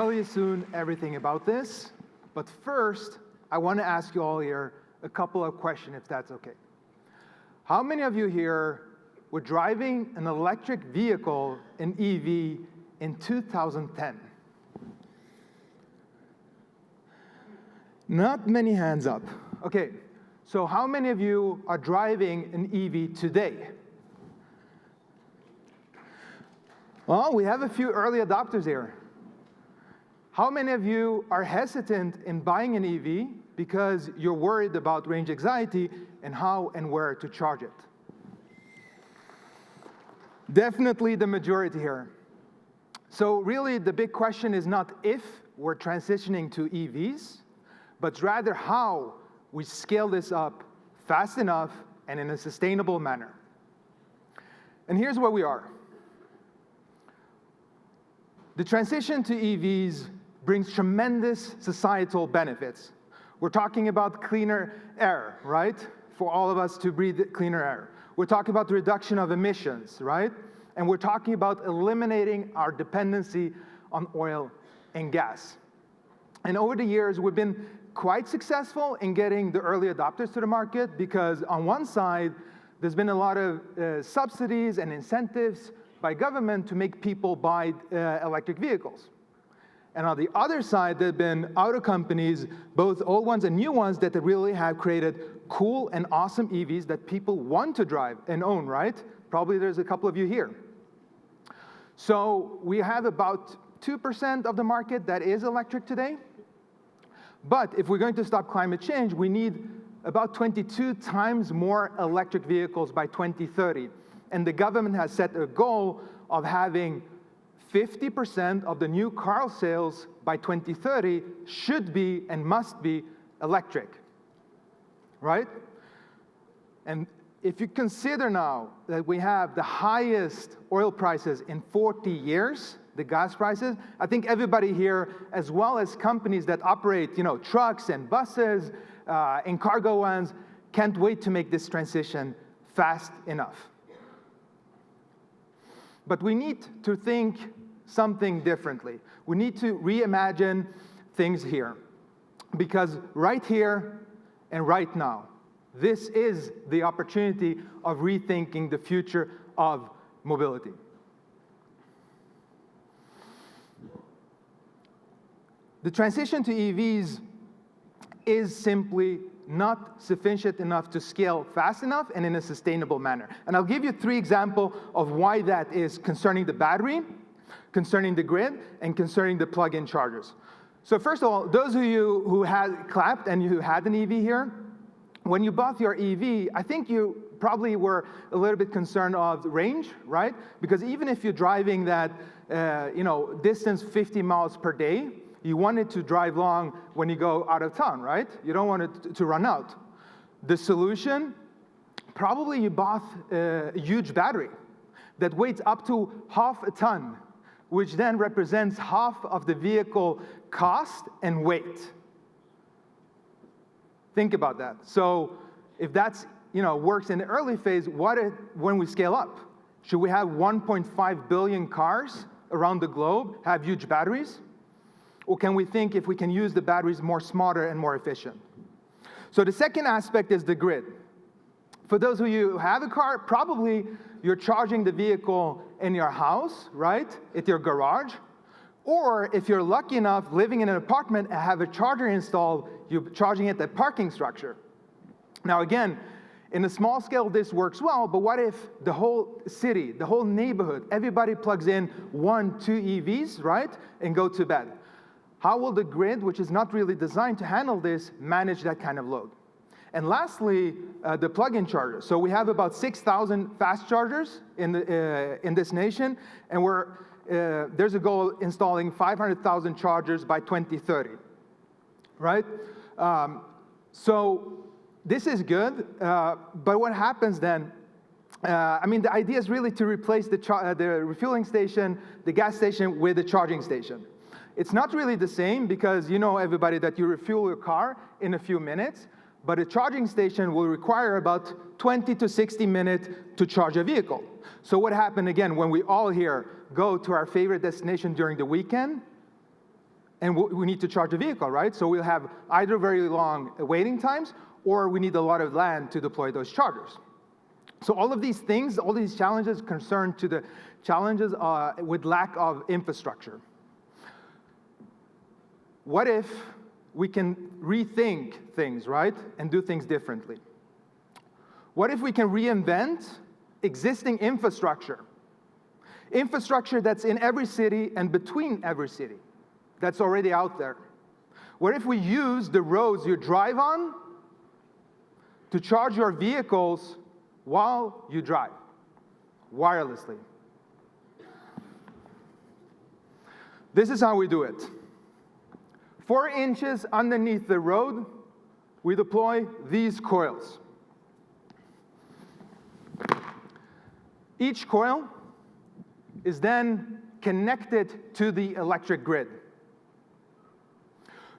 tell you soon everything about this, but first, I want to ask you all here a couple of questions, if that's okay. How many of you here were driving an electric vehicle, an EV, in 2010? Not many hands up. Okay, so how many of you are driving an EV today? Well, we have a few early adopters here. How many of you are hesitant in buying an EV because you're worried about range anxiety and how and where to charge it? Definitely the majority here. So really the big question is not if we're transitioning to EVs, but rather how we scale this up fast enough and in a sustainable manner. And here's where we are. The transition to EVs brings tremendous societal benefits. We're talking about cleaner air, right? For all of us to breathe cleaner air. We're talking about the reduction of emissions, right? And we're talking about eliminating our dependency on oil and gas. And over the years, we've been quite successful in getting the early adopters to the market because on one side, there's been a lot of subsidies and incentives by government to make people buy electric vehicles. And on the other side, there have been auto companies, both old ones and new ones, that really have created cool and awesome EVs that people want to drive and own, right? Probably there's a couple of you here. So we have about 2% of the market that is electric today. But if we're going to stop climate change, we need about 22 times more electric vehicles by 2030. And the government has set a goal of having 50% of the new car sales by 2030 should be and must be electric, right? And if you consider now that we have the highest oil prices in 40 years, the gas prices, I think everybody here, as well as companies that operate, trucks and buses and cargo vans, can't wait to make this transition fast enough. But we need to think something differently. We need to reimagine things here. Because right here and right now, this is the opportunity of rethinking the future of mobility. The transition to EVs is simply not sufficient enough to scale fast enough and in a sustainable manner. And I'll give you 3 examples of why that is concerning the battery, concerning the grid, and concerning the plug-in chargers. So first of all, those of you who had clapped and who had an EV here, when you bought your EV, I think you probably were a little bit concerned of range, right? Because even if you're driving that distance 50 miles per day, you want it to drive long when you go out of town, right? You don't want it to run out. The solution, probably you bought a huge battery that weighs up to half a ton, which then represents half of the vehicle cost and weight. Think about that. So if that's works in the early phase, when we scale up? Should we have 1.5 billion cars around the globe have huge batteries? Or can we think if we can use the batteries more smarter and more efficient? So the second aspect is the grid. For those of you who have a car, probably you're charging the vehicle in your house, right? At your garage. Or if you're lucky enough living in an apartment and have a charger installed, you're charging it at the parking structure. Now again, in a small scale, this works well, but what if the whole city, the whole neighborhood, everybody plugs in 1, 2 EVs, right? And go to bed. How will the grid, which is not really designed to handle this, manage that kind of load? And lastly, the plug-in chargers. So we have about 6,000 fast chargers in this nation, and there's a goal of installing 500,000 chargers by 2030, right? So this is good, but what happens then? The idea is really to replace the refueling station, the gas station, with a charging station. It's not really the same because everybody that you refuel your car in a few minutes, but a charging station will require about 20 to 60 minutes to charge a vehicle. So what happened again when we all here go to our favorite destination during the weekend? and we need to charge a vehicle, right? So we'll have either very long waiting times, or we need a lot of land to deploy those chargers. So all of these things, all these challenges concern to the challenges with lack of infrastructure. What if we can rethink things, right, and do things differently? What if we can reinvent existing infrastructure? Infrastructure that's in every city and between every city, that's already out there. What if we use the roads you drive on to charge your vehicles while you drive, wirelessly? This is how we do it. 4 inches underneath the road, we deploy these coils. Each coil is then connected to the electric grid.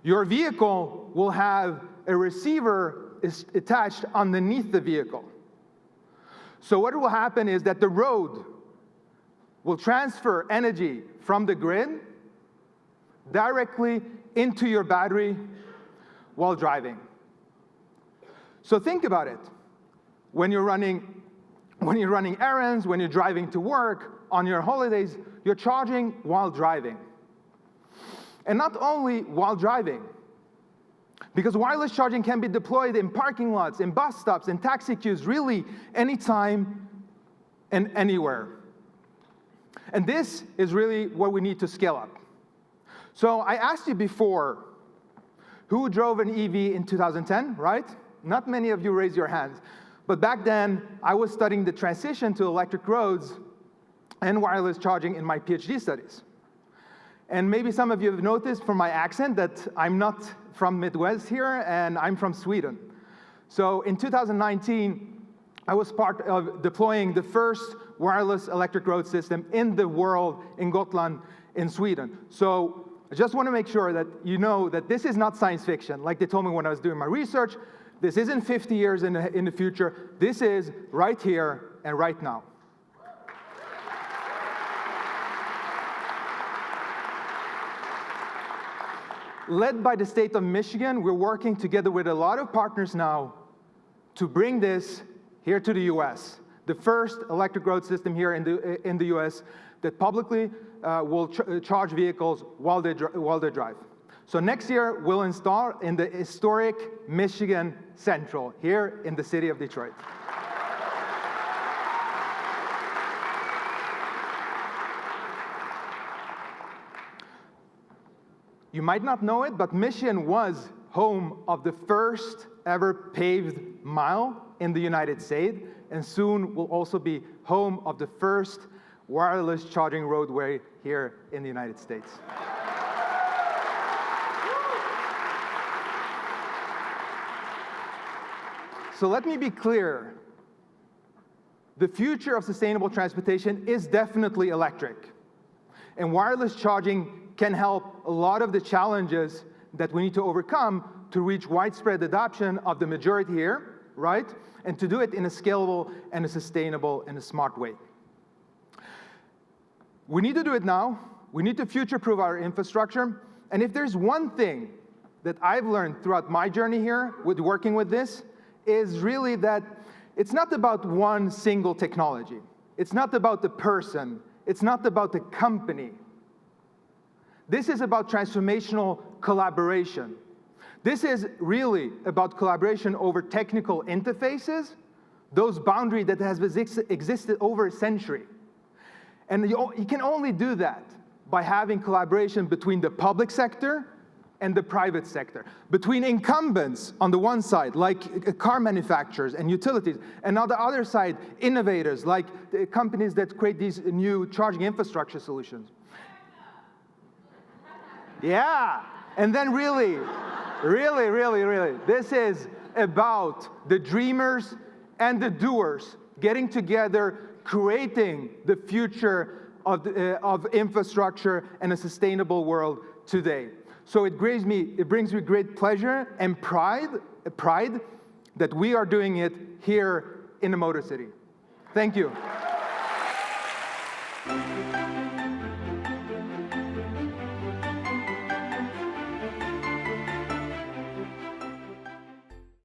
Your vehicle will have a receiver attached underneath the vehicle. So what will happen is that the road will transfer energy from the grid directly into your battery while driving. So think about it. When you're running errands, when you're driving to work, on your holidays, you're charging while driving. And not only while driving, because wireless charging can be deployed in parking lots, in bus stops, in taxi queues, really anytime and anywhere. And this is really what we need to scale up. So I asked you before, who drove an EV in 2010, right? Not many of you raised your hands. But back then, I was studying the transition to electric roads and wireless charging in my PhD studies. And maybe some of you have noticed from my accent that I'm not from Midwest here, and I'm from Sweden. So in 2019, I was part of deploying the first wireless electric road system in the world in Gotland in Sweden. So I just want to make sure that you know that this is not science fiction, like they told me when I was doing my research. This isn't 50 years in the future. This is right here and right now. Led by the state of Michigan, we're working together with a lot of partners now to bring this here to the US. The first electric road system here in the US that publicly will charge vehicles while they drive. So next year, we'll install in the historic Michigan Central, here in the city of Detroit. You might not know it, but Michigan was home of the first ever paved mile in the United States, and soon will also be home of the first wireless charging roadway here in the United States. So let me be clear. The future of sustainable transportation is definitely electric. And wireless charging can help a lot of the challenges that we need to overcome to reach widespread adoption of the majority here, right? And to do it in a scalable and a sustainable and a smart way. We need to do it now. We need to future-proof our infrastructure. And if there's one thing that I've learned throughout my journey here with working with this, is really that it's not about one single technology. It's not about the person. It's not about the company. This is about transformational collaboration. This is really about collaboration over technical interfaces, those boundaries that has existed over a century. And you can only do that by having collaboration between the public sector and the private sector, between incumbents on the one side, like car manufacturers and utilities, and on the other side, innovators, like the companies that create these new charging infrastructure solutions. Yeah, and then really, this is about the dreamers and the doers getting together, creating the future of infrastructure and a sustainable world today. So it brings me great pleasure and pride that we are doing it here in the Motor City. Thank you.